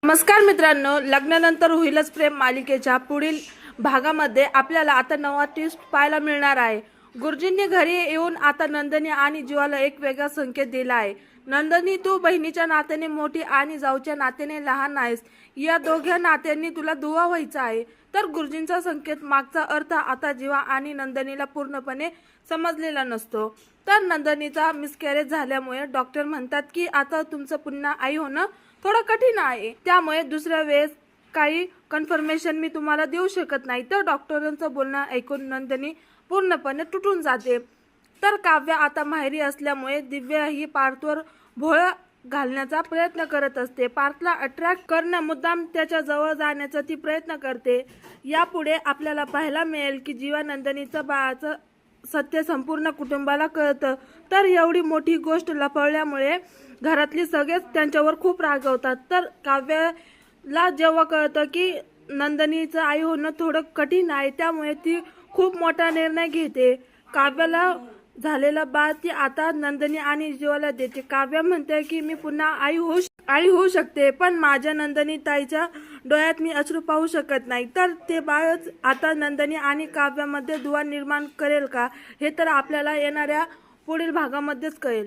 नमस्कार मित्रांनो, लग्नानंतर होईलच प्रेम मालिकेच्या पुढील भागामध्ये आपल्याला आता नवा ट्विस्ट पाहायला मिळणार आहे। गुरुजींनी घरी येऊन आता नंदिनी आणि जीवाला एक वेगळा संकेत दिला आहे। नंदिनी, तू बहिणीच्या नात्याने मोठी आणि जाऊच्या नात्याने लहान आहेस, या दोघ्या नात्यांनी तुला दुवा व्हायचा आहे। तर गुरुजींचा संकेत मागचा अर्थ आता जीवा आणि नंदिनीला पूर्णपणे समजलेला नसतो। तर नंदिनीचा मिसकॅरेज झाल्यामुळे डॉक्टर म्हणतात की आता तुमचं पुन्हा आई होणं थोडं कठीण आहे, त्यामुळे दुसऱ्या वेळेस काही कन्फर्मेशन मी तुम्हाला देऊ शकत नाही। तर डॉक्टरांचं बोलणं ऐकून नंदिनी पूर्णपणे तुटून जाते। तर काव्य आता माहेरी असल्यामुळे दिव्या ही पार्थवर भोळ घालण्याचा प्रयत्न करत असते। पार्थला अट्रॅक्ट करणं, मुद्दाम त्याच्या जवळ जाण्याचा ती प्रयत्न करते। यापुढे आपल्याला पाहायला मिळेल की जीवा नंदिनीचं बाळाचं सत्य संपूर्ण कुटुंबाला कळतं। तर एवढी मोठी गोष्ट लपवल्यामुळे घरातली सगळेच त्यांच्यावर खूप रागवतात। तर काव्याला जेव्हा कळतं की नंदिनीचं आई होणं थोडं कठीण आहे, त्यामुळे ती खूप मोठा निर्णय घेते। काव्याला झालेला बाळ ती आता नंदिनी आणि जीवाला देते। काव्य म्हणते की मी पुन्हा आई होऊ शकते, पण माझ्या नंदिनी ताईच्या डोळ्यात मी अश्रू पाहू शकत नाही। तर ते बाळच आता नंदिनी आणि काव्यामध्ये दुवा निर्माण करेल का, हे तर आपल्याला येणाऱ्या पुढील भागामध्येच कळेल।